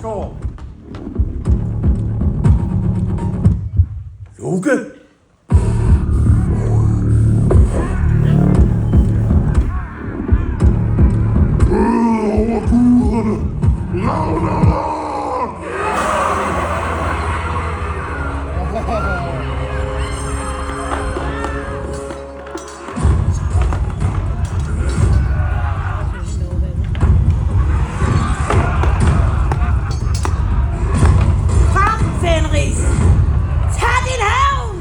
Dalsgaard. Loke. Over guderne! Ragnarok! Kom, Fenris! Tag din havn!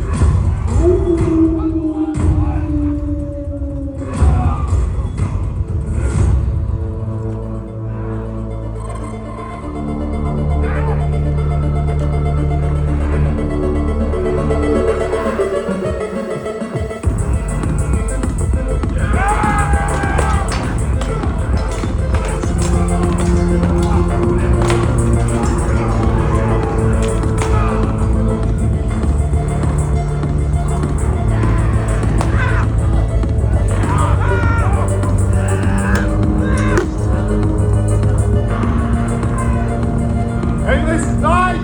Fenris, nej!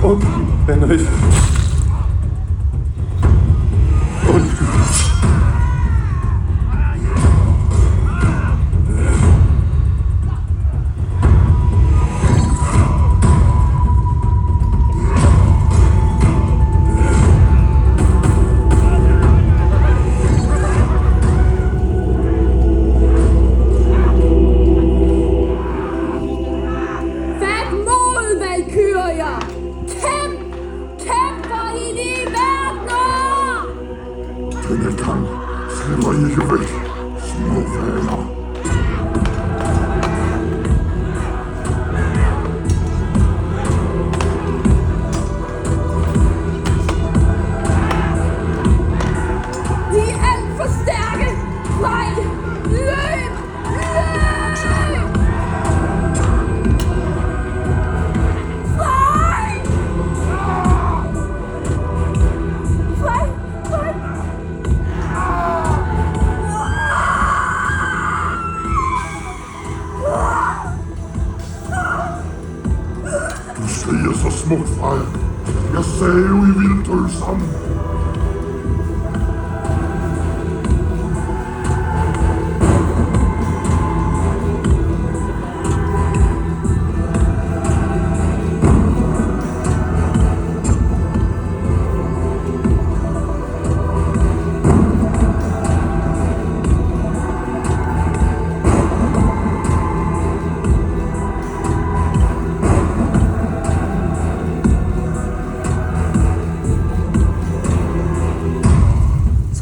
Undskyld, Fenris. Undskyld. Fat mod, valkyrier! Kæmp! Kæmp for evige verdener! Denne gang slipper I ikke væk, små vaner. De er alt for stærke! Frej! Løb! Løb! Frej! Frej! Frej! Du skriger så smukt, Frej. Jeg sagde jo, I ville dø sammen.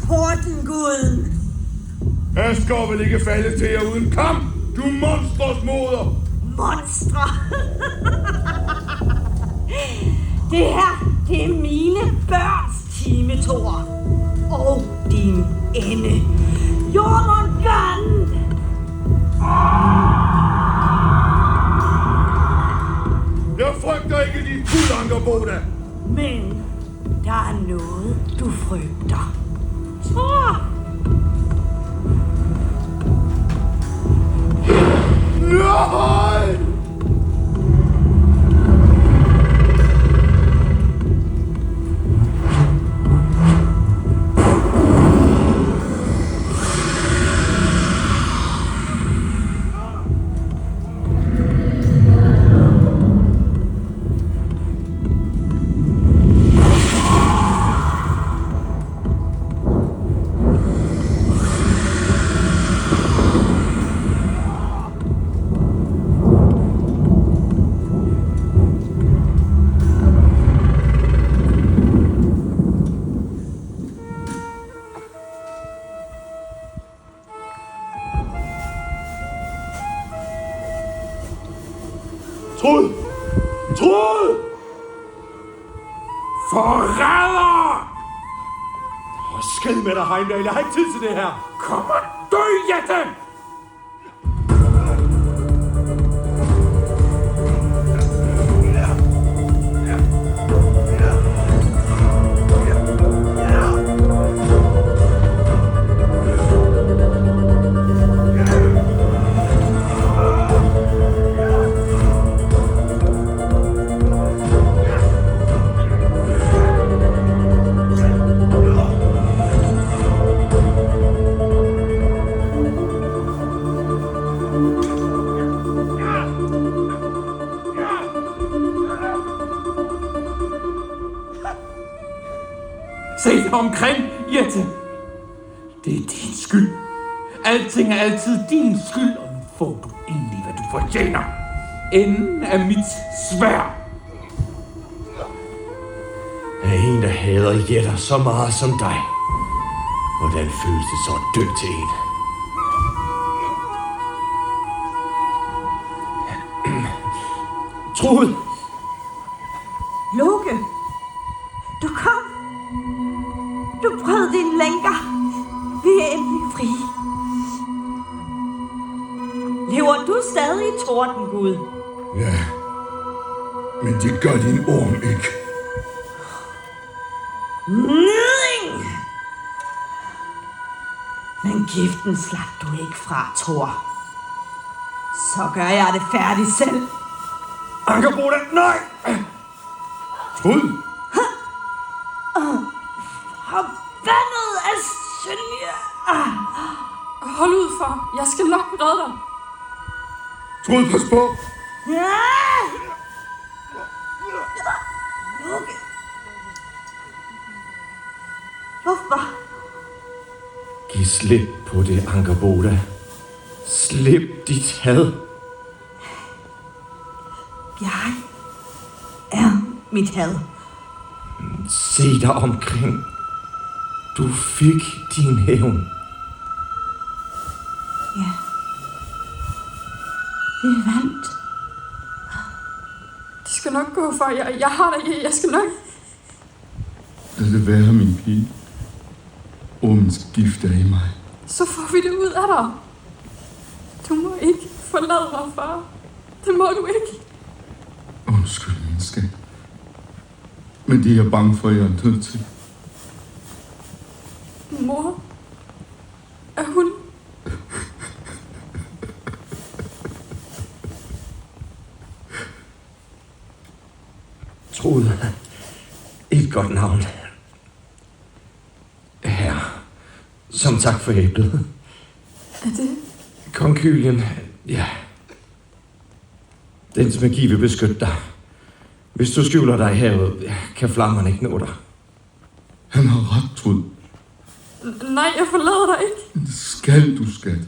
Tordenguden! Asger vil ikke falde til jer uden kamp, du monsters moder! Monstre! Det her, det er mine børns time, Thor. Og din ende. Jormungand! Jeg frygter ikke de Kulangerboda! Men der er noget, du frygter. Thor! Nej! Trud! Forræder! Skrid med dig, Heimdall. Jeg har ikke tid til det her. Kom og dø, Jette! Se dig omkring, Jette. Det er din skyld. Alting er altid din skyld, og nu får du endelig, hvad du fortjener. Enden af mit sværd. Der er en, der hader jætter så meget som dig. Hvordan føles det så at dø til en? Trud! Loke, du kom. Du brød dine lænker. Vi er endelig fri. Lever du stadig, Tordengud? Ja, men det gør din orm ikke. Nøding! Men giften slap du ikke fra, Thor. Så gør jeg det færdigt selv. Ankerboda, nej! Trud! Forbandet af Synje! Hold ud for. Jeg skal nok redde dig. Trud, pas på! Loke. Hvorfor? Giv slip på det, Ankerboda. Slip dit had. Jeg er mit had. Se dig omkring. Du fik din hævn. Ja. Vi vandt. Det skal nok gå for. Jeg har dig. Jeg skal nok. Lad det være, min pige. Ormens gift er i mig. Så får vi det ud af dig. Du må ikke forlade mig, far. Det må du ikke. Undskyld, min skat. Men det er jeg bange for, at jeg er nødt til. Mor? Er hun? Trud. Et godt navn. Herre. Som tak for æblet. Er det? Konkylien, ja. Dens magi vil beskytte dig. Hvis du skjuler dig i havet, kan flammerne ikke nå dig. Han har ret, Trud. Nej, jeg forlader dig ikke. Det skal du, skat.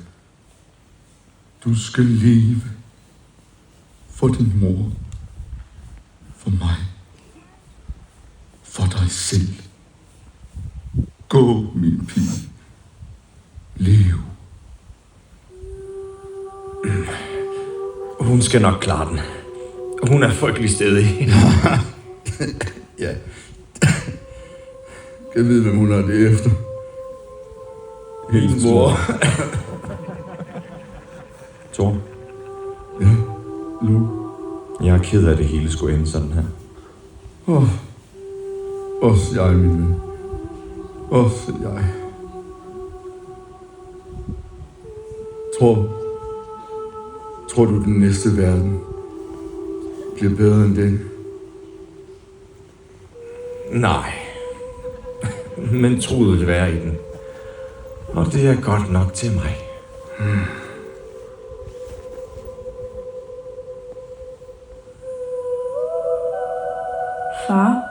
Du skal leve. For din mor. For mig. For dig selv. Gå, min pige. Lev. Hun skal nok klare den. Hun er frygtelig stedig. Ja. Jeg ved, hvem hun er det efter. Hendes mor. Thor, Ja, Lu. jeg er ked af, at det hele skulle ende sådan her. Også jeg, min ven. Også jeg. Tror du, den næste verden bliver bedre end den? Nej. Men Trud vil være i den. Og det er godt nok til mig. Far?